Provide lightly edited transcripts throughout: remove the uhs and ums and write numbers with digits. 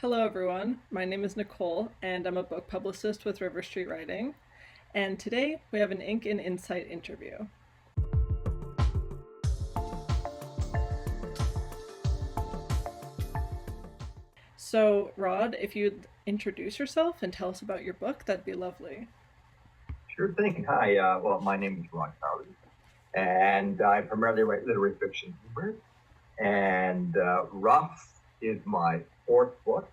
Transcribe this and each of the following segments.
Hello, everyone. My name is Nicole, and I'm a book publicist with Street Writing. And today we have an Ink and Insight interview. So, Rod, if you'd introduce yourself and tell us about your book, that'd be lovely. Sure thing. Hi. My name is Rod Carley, and I primarily write literary fiction humor. And RuFF is my fourth book.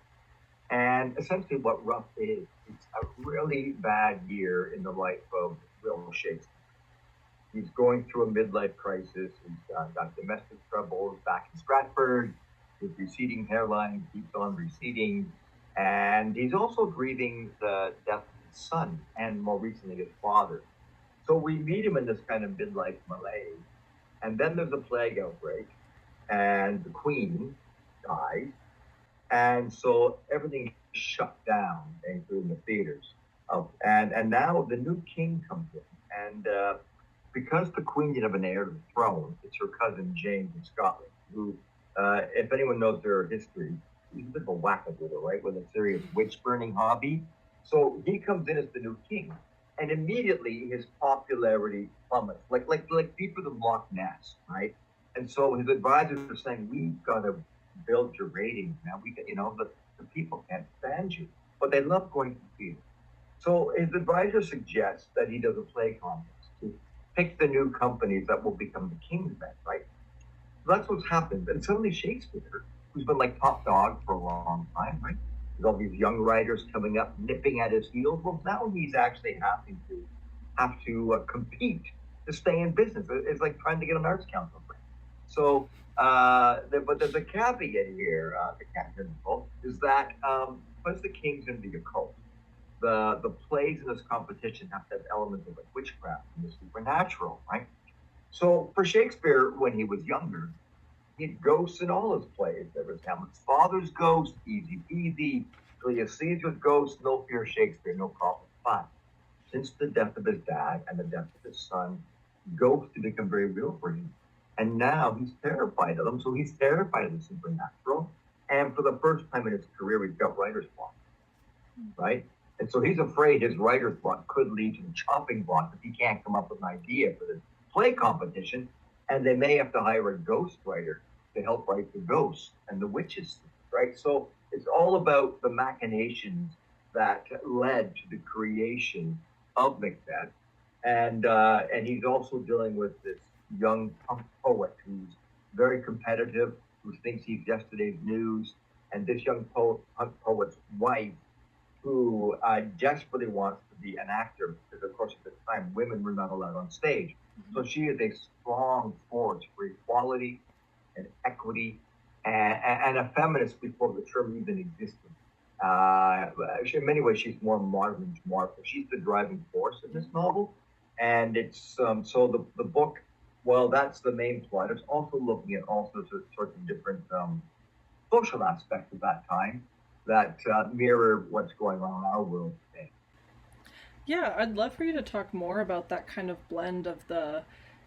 And essentially, what RuFF is, it's a really bad year in the life of Will Shakespeare. He's going through a midlife crisis. He's got domestic troubles back in Stratford. His receding hairline keeps on receding. And he's also grieving the death of his son and more recently his father. So we meet him in this kind of midlife malaise. And then there's a plague outbreak, and the queen dies. And so everything shut down, including the theaters. And now the new king comes in. And because the queen didn't have an heir to the throne, it's her cousin James of Scotland, who, if anyone knows their history, he's a bit of a wackadoodle, right, with a serious witch burning hobby. So he comes in as the new king, and immediately his popularity plummets, like deeper than Loch Ness, right? And so his advisors are saying, "We've got to build your ratings now. We got, the people can't stand you, but they love going to the theater." So his advisor suggests that he does a play contest to pick the new companies that will become the king's men, right? So that's what's happened. And suddenly Shakespeare, who's been like top dog for a long time, right? There's all these young writers coming up, nipping at his heels. Well, now he's actually having to compete to stay in business. It's like trying to get an arts council. So, but there's a caveat here. The caveat is that because the king's going to be a cult, the plays in this competition have to have elements of like witchcraft and the supernatural, right? So for Shakespeare, when he was younger, he had ghosts in all his plays. There was Hamlet's father's ghost, easy peasy. Julius Caesar's ghost, no fear Shakespeare, no problem. But since the death of his dad and the death of his son, ghosts have become very real for him. And now he's terrified of them. So he's terrified of the supernatural. And for the first time in his career, he's got writer's block, right? And so he's afraid his writer's block could lead to the chopping block if he can't come up with an idea for this play competition. And they may have to hire a ghost writer to help write the ghosts and the witches, right? So it's all about the machinations that led to the creation of Macbeth. And he's also dealing with this young punk poet who's very competitive, who thinks he's yesterday's news, and this young punk poet's wife, who desperately wants to be an actor, because of course at the time women were not allowed on stage. Mm-hmm. So she is a strong force for equality and equity, and a feminist before the term even existed. In many ways, she's more modern than Martha. She's the driving force in this novel, and it's so the book. Well, that's the main plot. It's also looking at all sorts of different social aspects of that time that mirror what's going on in our world today. Yeah, I'd love for you to talk more about that kind of blend of the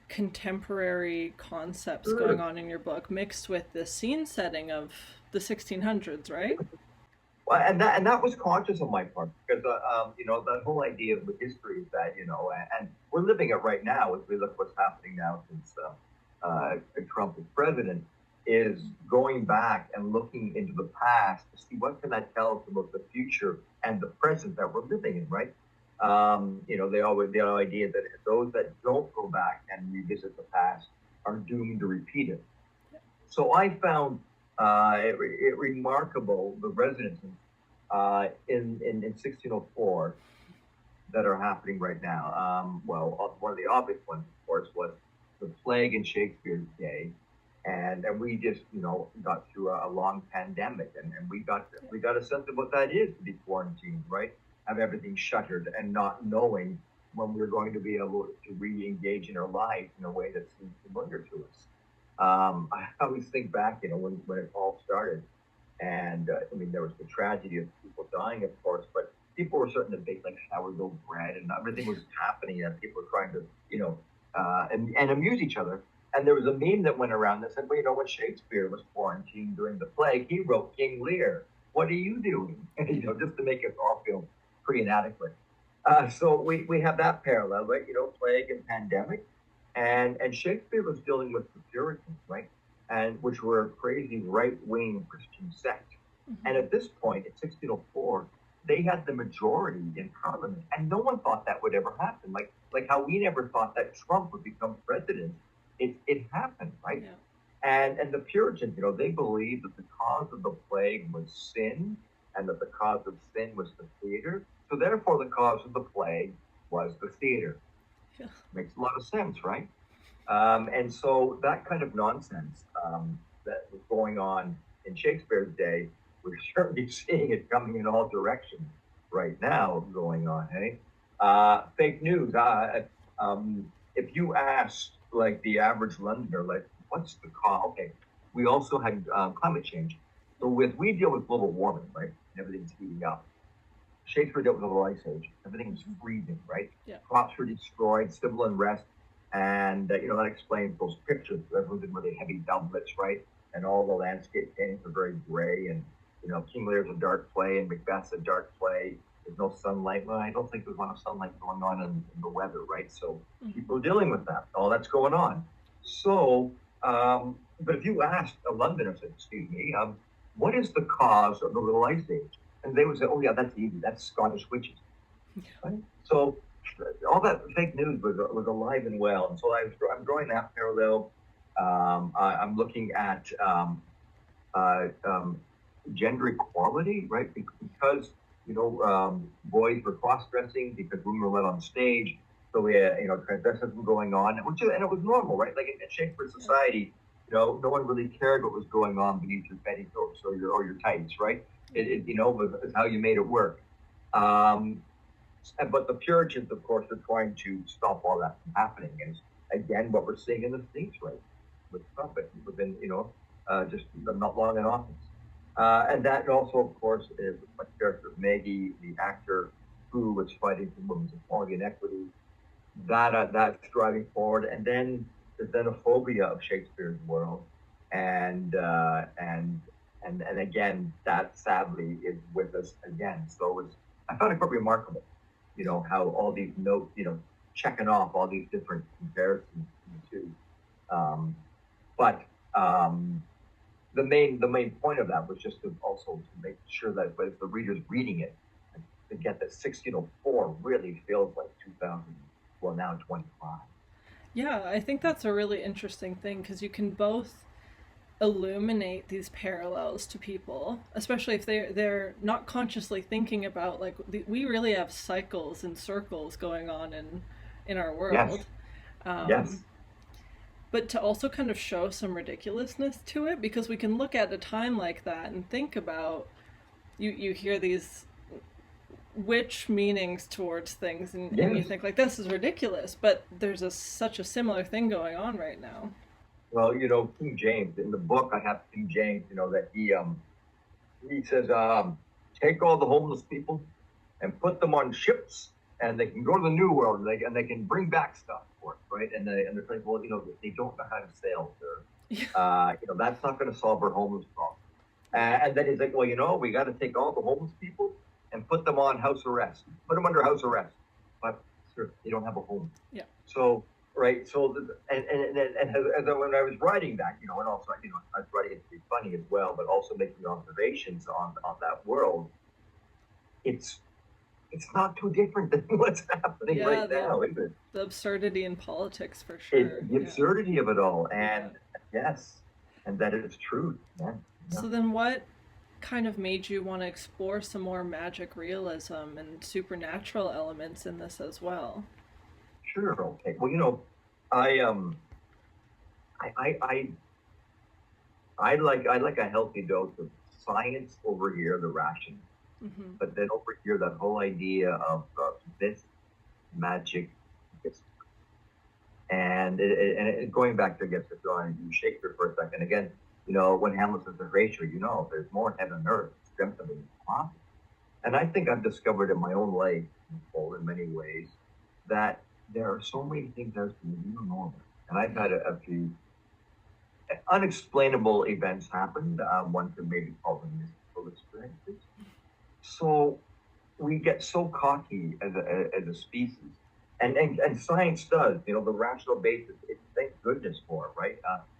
contemporary concepts going on in your book mixed with the scene setting of the 1600s, right? Well, and that was conscious on my part because that whole idea of the history is that and we're living it right now as we look what's happening now since Trump is president, is going back and looking into the past to see what can that tell us about the future and the present that we're living in, right? The idea that those that don't go back and revisit the past are doomed to repeat it. So I found it remarkable the resonances in 1604 that are happening right now. One of the obvious ones, of course, was the plague in Shakespeare's day, and we just got through a long pandemic, and we got a sense of what that is to be quarantined, right? Have everything shuttered and not knowing when we're going to be able to re-engage in our lives in a way that seems familiar to us. I always think back, when it all started, and there was the tragedy of people dying, of course, but people were starting to bake like sourdough bread, and everything was happening, and people were trying to, and amuse each other. And there was a meme that went around that said, well, when Shakespeare was quarantined during the plague, he wrote King Lear. what are you doing? Just to make us all feel pretty inadequate. So we have that parallel, right? Plague and pandemic, and Shakespeare was dealing with the Puritans, right? And which were a crazy right-wing Christian sect. Mm-hmm. And at this point, in 1604, they had the majority in Parliament, and no one thought that would ever happen. Like how we never thought that Trump would become president. It happened, right? Yeah. And the Puritans, they believed that the cause of the plague was sin, and that the cause of sin was the theater. So therefore, the cause of the plague was the theater. Yeah. Makes a lot of sense, right? And so that kind of nonsense that was going on in Shakespeare's day, we're certainly seeing it coming in all directions right now going on, hey? Fake news. If you asked, like, the average Londoner, like, what's the cause? Okay, we also had climate change. So we deal with global warming, right? Everything's heating up. Shakespeare dealt with the Ice Age. Everything was freezing, right? Yeah. Crops were destroyed, civil unrest, and that explains those pictures. Everyone's in really heavy doublets, right? And all the landscape paintings are very gray, and King Lear's a dark play, and Macbeth's a dark play. There's no sunlight. Well, I don't think there's a lot of sunlight going on in the weather, right? So people are dealing with that. All that's going on. So, but if you asked a Londoner, excuse me, what is the cause of the Little Ice Age? And they would say, oh yeah, that's easy. That's Scottish witches. Right? So all that fake news was alive and well. And so I'm drawing that parallel. I'm looking at gender equality, right? Because boys were cross-dressing, because women were let on stage. So we had transvestism going on, and it was normal, right? Like in Shakespeare society, no one really cared what was going on beneath your petticoats or your tights, right? It was how you made it work. But the Puritans, of course, are trying to stop all that from happening. And again, what we're seeing in the States, right, with Trump, within just not long in office. And that also, of course, is my character Maggie, the actor who was fighting for women's equality and equity. That's driving forward, and then the xenophobia of Shakespeare's world, and again, that sadly is with us again. So I found it quite remarkable, how all these notes, checking off all these different comparisons to, but the main point of that was just to make sure that if the reader's reading it, to get that 1604 really feels like 2000. Well, now 25. Yeah, I think that's a really interesting thing, because you can both illuminate these parallels to people, especially if they're not consciously thinking about, like, we really have cycles and circles going on in our world. Yes. Yes. But to also kind of show some ridiculousness to it, because we can look at a time like that and think about, you hear these witch meanings towards things, and you think, like, this is ridiculous, but there's such a similar thing going on right now. Well, King James, in the book I have King James, that he says, take all the homeless people and put them on ships, and they can go to the New World, and they can bring back stuff for us, right? And they're like, well, they don't know how to sail, sir. That's not going to solve our homeless problem. And then he's like, well, we got to take all the homeless people and put them on house arrest. Put them under house arrest. But, sir, they don't have a home. Yeah. So, right. So, and when I was writing that, and also, I was writing it to be funny as well, but also making observations on that world, it's not too different than what's happening right now, is it? The absurdity in politics, for sure. The absurdity of it all. And yes, and that it's truth. Yeah. So then what kind of made you want to explore some more magic realism and supernatural elements in this as well? Sure. Okay. Well, I like a healthy dose of science over here, the ration, but then over here, that whole idea of this magic, and going back to, I guess, drawing Shakespeare for a second again. When Hamlet says the Horatio, there's more in heaven and earth, strength of the impossible. And I think I've discovered in my own life, in many ways, that there are so many things out there you don't know about. And I've had a few unexplainable events happen. One could maybe call them mystical experiences. So we get so cocky as a species, and science does, the rational basis. Thank goodness for it, right?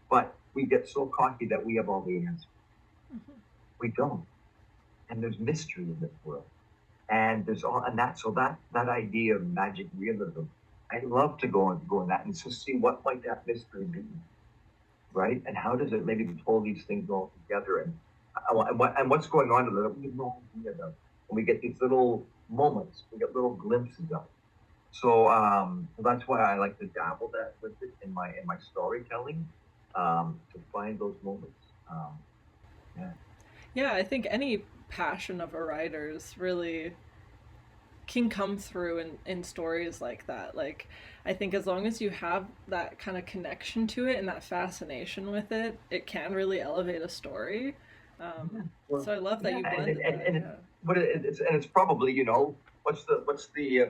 But we get so cocky that we have all the answers. Mm-hmm. We don't, and there's mystery in this world, and there's all, and that idea of magic realism. I love to go in that and to see what might that mystery be, right? And how does it maybe pull these things all together, and what's going on to that we have no idea about. And we get these little moments, we get little glimpses of it. So that's why I like to dabble that with it in my storytelling, to find those moments. Yeah. Yeah, I think any passion of a writer's really can come through in stories like that. Like, I think as long as you have that kind of connection to it and that fascination with it, it can really elevate a story. Yeah. So Well, I love that yeah, you blended that. Yeah. but it's probably, what's the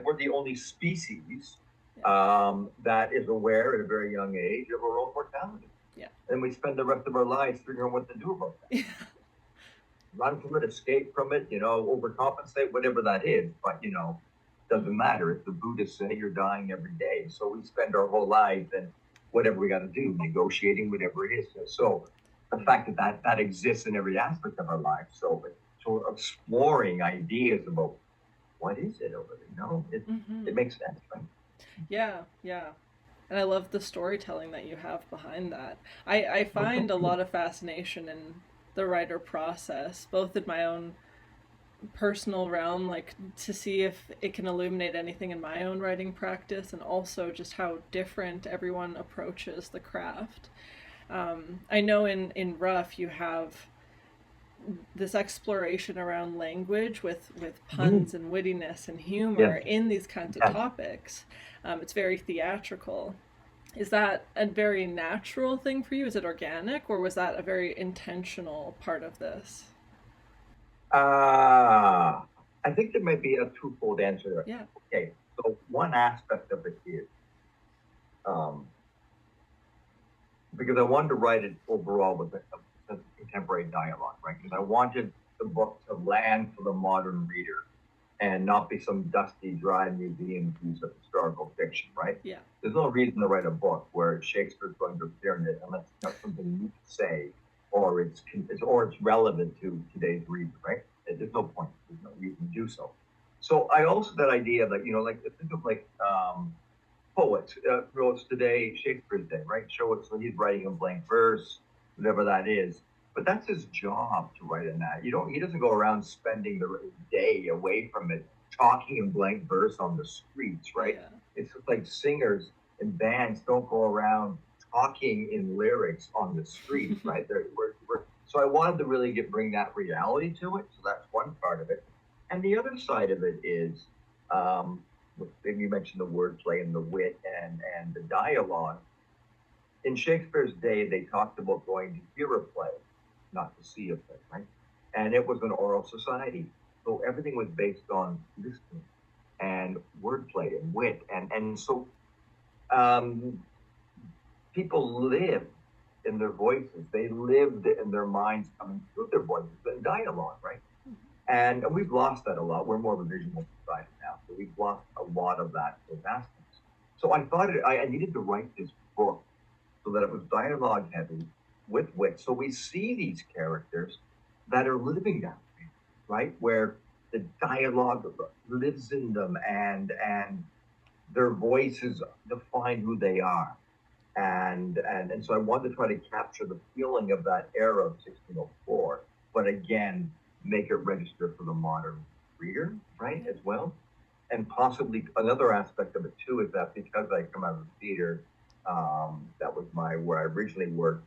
we're the only species Yeah. that is aware at a very young age of our own mortality, Yeah. and we spend the rest of our lives figuring out what to do about that. Yeah. Run from it, escape from it, overcompensate, whatever that is. But doesn't matter. If the Buddhists say you're dying every day, so we spend our whole lives and whatever we got to do, negotiating whatever it is. So the fact that exists in every aspect of our lives. So exploring ideas about what is it over there. Mm-hmm. It makes sense, right? Yeah, yeah. And I love the storytelling that you have behind that. I Well, find thank a you. lot of fascination in the writer process, both in my own personal realm, like to see if it can illuminate anything in my own writing practice, and also just how different everyone approaches the craft. I know in RuFF you have this exploration around language with Mhm. puns and wittiness and humor Yes, in these kinds of yes. topics. It's very theatrical. Is that a very natural thing for you? Is it organic, or was that a very intentional part of this? Uh, I think there might be a twofold answer there. Yeah. Okay, so one aspect of it is, um, because I wanted to write it overall with a contemporary dialogue, right? Because I wanted the book to land for the modern reader and not be some dusty, dry museum piece of historical fiction, right? Yeah. There's no reason to write a book where Shakespeare's going to appear in it unless it's got something new to say, or it's relevant to today's reader, right? There's no point. There's no reason to do so. So I also that idea that like think of like poets wrote today, Shakespeare's day, right? Show it, so he's writing a blank verse, whatever that is. But that's his job to write in that. He doesn't go around spending the day away from it, talking in blank verse on the streets, right? Yeah. It's like singers and bands don't go around talking in lyrics on the street, right? So I wanted to really bring that reality to it. So that's one part of it. And the other side of it is, um, you mentioned the wordplay and the wit and the dialogue. In Shakespeare's day, they talked about going to hear a play, not to see a play, right? And it was an oral society, so everything was based on listening and wordplay and wit, and so um, people lived in their voices. They lived in their minds coming through their voices and dialogue, right? And we've lost that a lot. We're more of a visual society now, so we've lost a lot of those aspects. So I thought I needed to write this book so that it was dialogue heavy with wit. So we see these characters that are living that way, right? Where the dialogue lives in them, and their voices define who they are. And so I wanted to try to capture the feeling of that era of 1604, but again, make it register for the modern reader, right, as well. And possibly another aspect of it too is that because I come out of the theater, that was where I originally worked.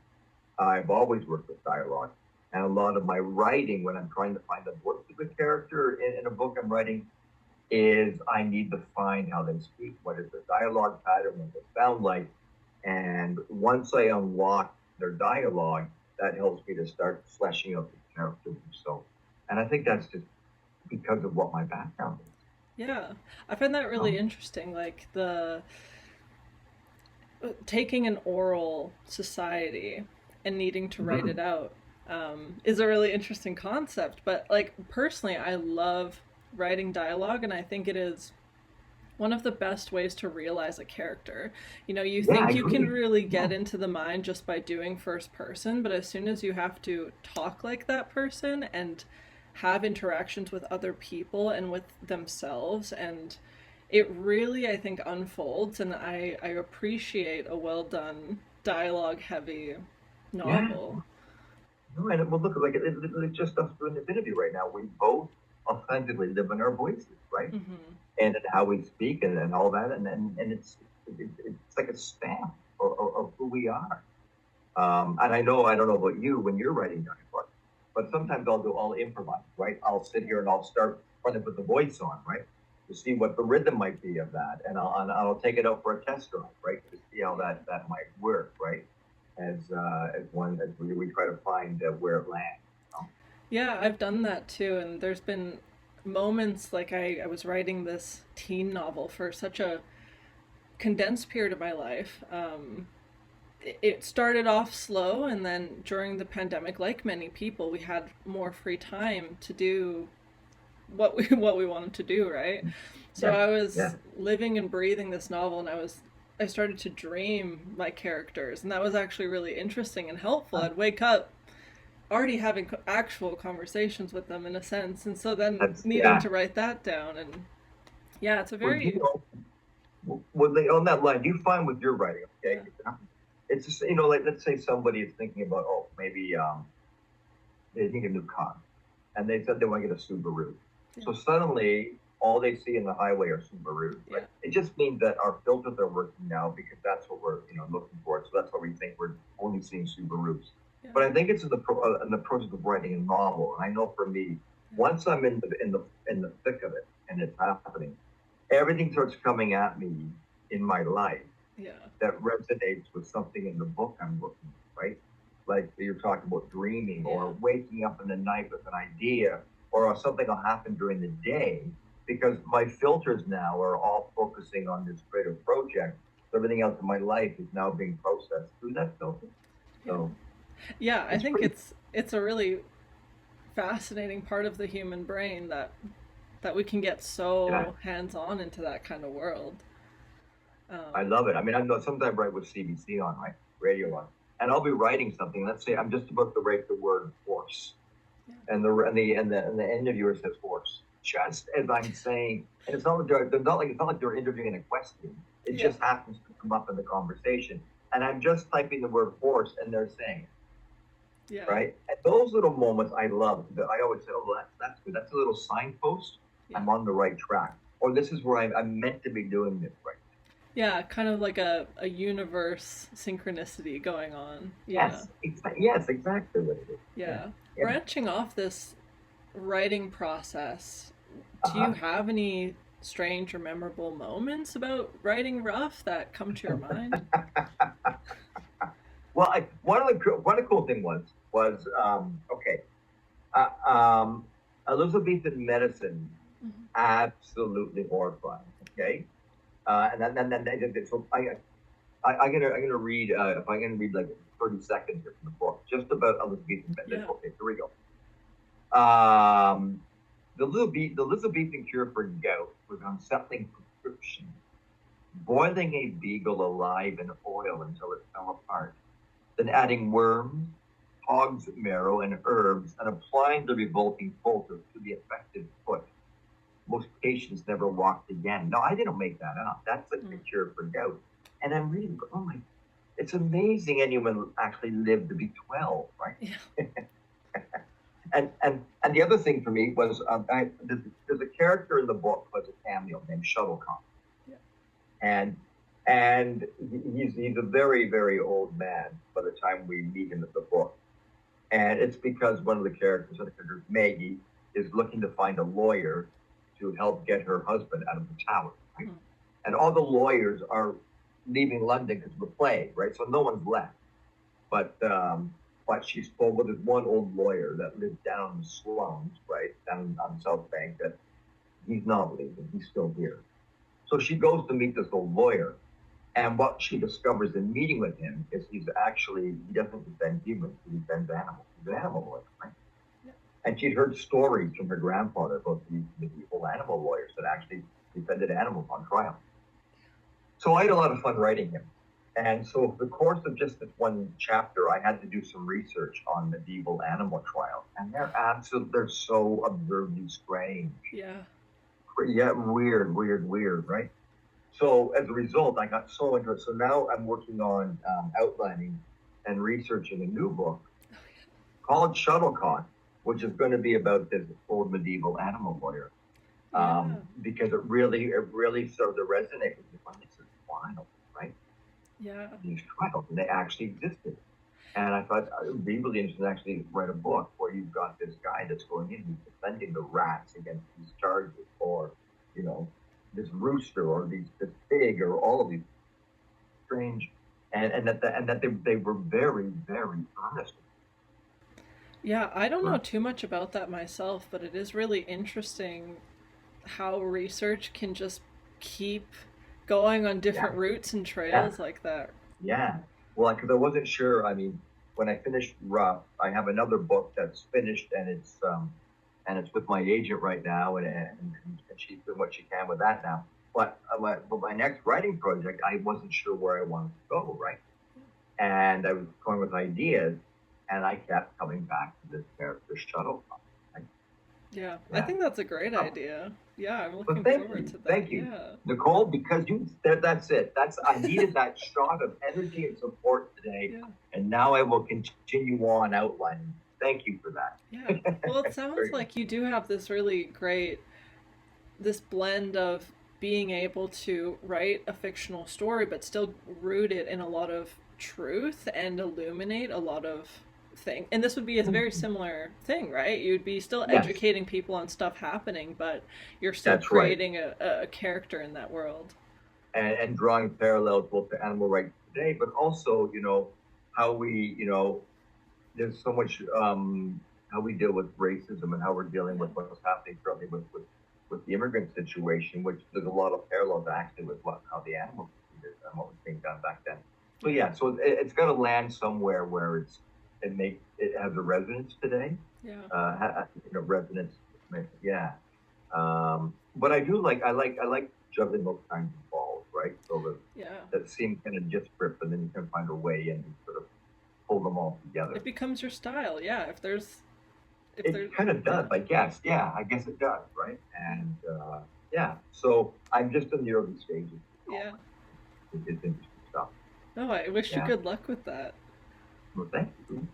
I've always worked with dialogue, and a lot of my writing, when I'm trying to find the voice of a character in a book I'm writing, is I need to find how they speak, what is the dialogue pattern, what they sound like, and once I unlock their dialogue, that helps me to start fleshing out the characters themselves. And I think that's just because of what my background is. Yeah. I find that really interesting, like the taking an oral society and needing to write Mhm. it out. is a really interesting concept. But like personally, I love writing dialogue, and I think it is one of the best ways to realize a character. You know, you Yeah, I think you can agree. really Yeah, get into the mind just by doing first person, but as soon as you have to talk like that person and have interactions with other people and with themselves, and it really, I think, unfolds. And I appreciate a well done dialogue heavy yeah. novel. No, and well, look, like it's just us doing this interview right now. We both authentically live in our voices, right? Hmm. And in how we speak and all that, and it's like a stamp of who we are. And I don't know about you when you're writing dialogue, but sometimes I'll improvise, right? I'll sit here and I'll start trying to put the voice on, right? To see what the rhythm might be of that, and I'll take it out for a test drive, right? To see how Yeah. that might work, right? As we try to find where it lands. You know? Yeah, I've done that too. And there's been moments like I was writing this teen novel for such a condensed period of my life. It started off slow, and then during the pandemic, like many people, we had more free time to do what we wanted to do, right? So Yeah, I yeah, was living and breathing this novel, and I started to dream my characters, and that was actually really interesting and helpful. I'd wake up already having actual conversations with them in a sense, and so then that's needing yeah. to write that down. And yeah, it's a Well, you very know, well, on that line, do you find with your writing, okay? yeah, It's just like let's say somebody is thinking about maybe they need a new car, and they said they want to get a Subaru. yeah, So suddenly, all they see in the highway are Subarus, right? yeah, It just means that our filters are working now because that's what we're looking for. So that's why we think we're only seeing Subarus. yeah, But I think it's in the process of writing a novel, and I know for me, yeah, once I'm in the thick of it and it's happening, everything starts coming at me in my life yeah, that resonates with something in the book I'm looking at, right? Like you're talking about dreaming yeah, or waking up in the night with an idea or something will happen during the day because my filters now are all focusing on this creative project. So everything else in my life is now being processed through that filter. yeah. So Yeah, I it's think pretty, it's a really fascinating part of the human brain that we can get yeah, so hands on into that kind of world. I Um, love it. I mean, I know sometimes I write with CBC on, right? Radio on. And I'll be writing something. Let's say I'm just about to write the word horse yeah, and the interviewer says horse, just as I'm saying, and it's not like it's not like they're interviewing a question. It yeah, just happens to come up in the conversation, and I'm just typing the word horse, and they're saying it, yeah, right? And those little moments I love. I always say, oh, well, that's good. That's a little signpost. yeah. I'm on the right track, or this is where I'm meant to be doing this right. Yeah, kind of like a universe synchronicity going on. Yeah. Yes, exactly what it is. Yeah, Yeah. yeah. Branching off this writing process, do you Uh-huh. have any strange or memorable moments about writing rough that come to your mind? Well, one of the cool thing was okay. Elizabethan medicine, Mhm. absolutely horrifying. Okay, and then so I'm gonna read if I'm gonna read like 30 seconds here from the book just about Elizabethan medicine. Yeah. Okay, here we go. Um, the Elizabethan cure for gout was an unsettling prescription, boiling a beagle alive in oil until it fell apart, then adding worms, hog's marrow, and herbs, and applying the revolting poultice to the affected foot. Most patients never walked again. No, I didn't make that up. That's like the Mm. cure for gout. And I'm reading, oh my, it's amazing anyone actually lived to be 12, right? Yeah. And the other thing for me was there's a character in the book was a cameo named Shuttlecock, Yeah. and and he's a very old man by the time we meet him in the book. And it's because one of the characters, Maggie, is looking to find a lawyer to help get her husband out of the tower. Right? Mm. And all the lawyers are leaving London because of the plague, right? So no one's left. But she's told well, there's one old lawyer that lives down in the slums, right, down on South Bank, that he's not leaving, he's still here. So she goes to meet this old lawyer, And what she discovers in meeting with him is he doesn't defend humans, he defends animals. He's an animal lawyer, right? Yeah. And she'd heard stories from her grandfather about these medieval animal lawyers that actually defended animals on trial. So I had a lot of fun writing him. And so over the course of just this one chapter, I had to do some research on medieval animal trials. And they're so absurdly strange. Yeah. Yeah, weird, right? So as a result, I got so interested. So now I'm working on outlining and researching a new book called Shuttlecock, which is going to be about this old medieval animal lawyer. Yeah. Because it really started to resonate with me. This is wild, right? Yeah. These trials, and they actually existed. And I thought it would be really interesting to actually write a book where you've got this guy that's going in, he's defending the rats against these charges, or, you know, this rooster, or this pig, or all of these strange, and that they were very, very honest. Yeah, I don't know too much about that myself, but it is really interesting how research can just keep going on different routes and trails like that. Yeah. Well, because I wasn't sure. I mean, when I finished RuFF, I have another book that's finished, and it's with my agent right now, and she's doing what she can with that now. But my next writing project, I wasn't sure where I wanted to go, right? And I was going with ideas, and I kept coming back to this character Shuttle. Right? Yeah, I think that's a great idea. Yeah, I'm looking forward to that. Thank you, Yeah. Nicole, because that's it. I needed that shot of energy and support today, and now I will continue on outlining. Thank you for that. Yeah. Well, it sounds like you do have this really great, this blend of being able to write a fictional story, but still root it in a lot of truth and illuminate a lot of thing. And this would be a very similar thing, right? You'd be still educating people on stuff happening, but you're still creating a character in that world. And drawing parallels both to animal rights today, but also, you know, how we, you know, there's so much how we deal with racism and how we're dealing with what's happening currently with the immigrant situation, which there's a lot of parallels actually with how the animals treated and what was being done back then. So yeah, so it's got to land somewhere where it has a resonance today. Yeah. You know, resonance. Yeah. But I like juggling those kinds of balls, right? So that seem kind of disparate, but then you can find a way and sort of pull them all together. It becomes your style, yeah. It kind of does, I guess. Yeah, I guess it does, right? And yeah, so I'm just in the early stages. Yeah. It's interesting stuff. Oh, I wish you good luck with that. Well, thank you.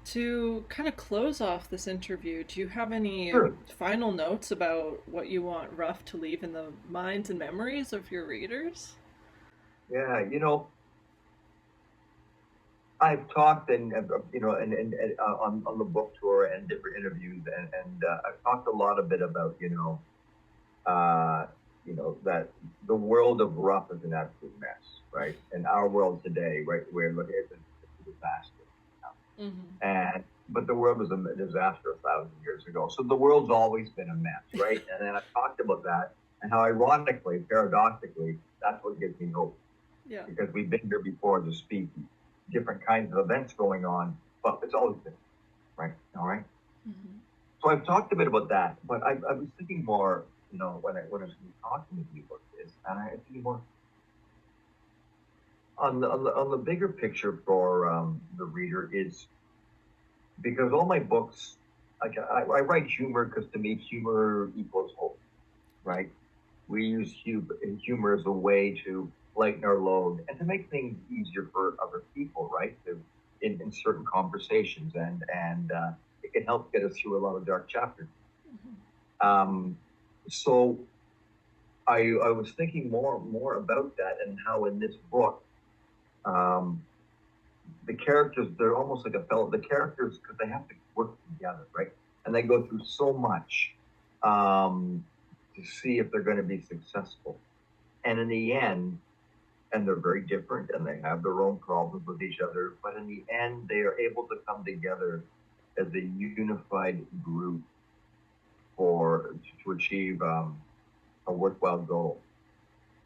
To kind of close off this interview, do you have any final notes about what you want RuFF to leave in the minds and memories of your readers? Yeah, you know, I've talked and you know, and on the book tour and different interviews, and I've talked a lot about you know, that the world of RuFF is an absolute mess, right? And our world today, right, we're looking at a disaster. But the world was a disaster 1,000 years ago. So the world's always been a mess, right? And then I've talked about that and how ironically, paradoxically, that's what gives me hope. Yeah. Because we've been here before as a species, different kinds of events going on, but it's always been, right? All right. So I've talked a bit about that, but I was thinking more, you know, when I was talking to you about this, and I was thinking more on the bigger picture for the reader is because all my books, like I write humor because to me humor equals hope, right? We use humor as a way to lighten our load and to make things easier for other people, right? In certain conversations, and it can help get us through a lot of dark chapters. So I was thinking more about that and how in this book, the characters, they're almost like the characters, because they have to work together, right? And they go through so much to see if they're going to be successful. And in the end, and they're very different and they have their own problems with each other, but in the end, they are able to come together as a unified group to achieve a worthwhile goal.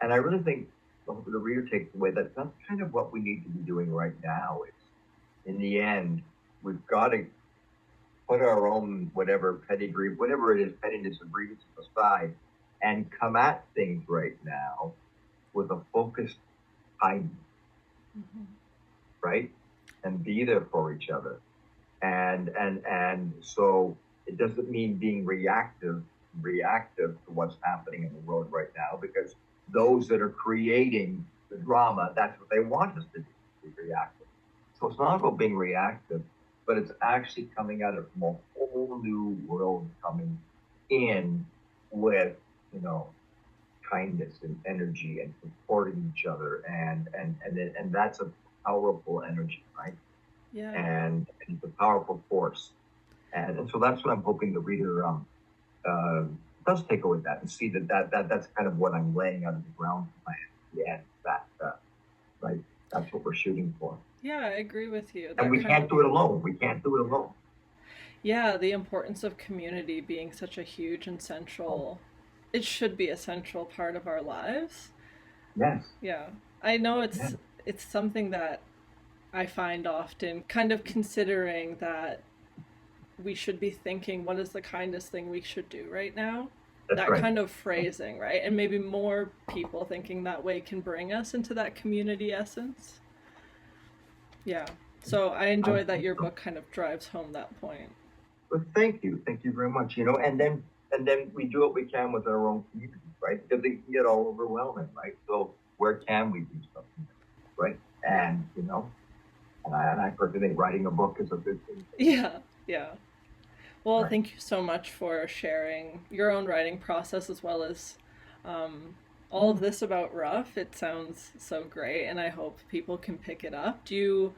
And I really think the reader takes away that that's kind of what we need to be doing right now. It's in the end, we've got to put our own whatever pedigree, whatever it is, pettiness and grievances aside, and come at things right now with a focused kindness, right? And be there for each other. And so it doesn't mean being reactive to what's happening in the world right now, because those that are creating the drama, that's what they want us to do, be reactive. So it's not about being reactive, but it's actually coming at it from a whole new world coming in with, you know, kindness and energy and supporting each other, and that's a powerful energy, right? Yeah. And it's a powerful force, and so that's what I'm hoping the reader does take away that and see that's kind of what I'm laying out of the ground plan. Yeah, right. That's what we're shooting for. Yeah, I agree with you. And we can't do it alone. We can't do it alone. Yeah, the importance of community being such a huge and central, it should be a central part of our lives. Yes. Yeah. I know it's something that I find often kind of considering that we should be thinking what is the kindest thing we should do right now. That's right. Kind of phrasing, right? And maybe more people thinking that way can bring us into that community essence. Yeah. So I enjoy that your book kind of drives home that point. Well, thank you very much. You know, and then we do what we can with our own community, right? Because it can get all overwhelming, right? So where can we do something, right? And you know, and I personally think writing a book is a good thing. Yeah, yeah. Well, thank you so much for sharing your own writing process as well as all of this about RuFF. It sounds so great, and I hope people can pick it up. Do you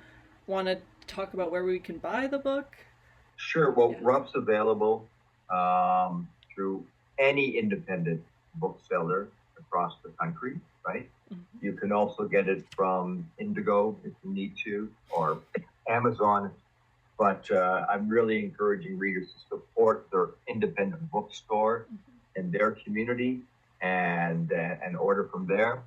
want to talk about where we can buy the book? Sure. Well, RuFF's available through any independent bookseller across the country, right? You can also get it from Indigo if you need to, or Amazon. But I'm really encouraging readers to support their independent bookstore in their community and order from there.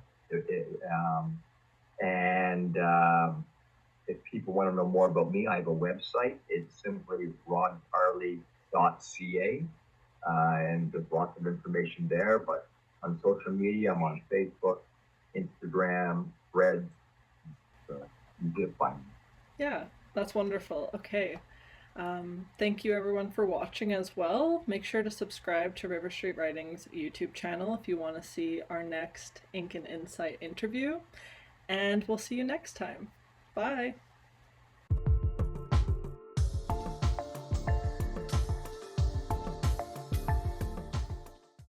If people want to know more about me, I have a website. It's simply rodcarley.ca, and there's lots of information there. But on social media, I'm on Facebook, Instagram, Threads. So you can find me. Yeah. That's wonderful. Okay. Thank you everyone for watching as well. Make sure to subscribe to River Street Writing's YouTube channel if you want to see our next Ink and Insight interview. And we'll see you next time. Bye.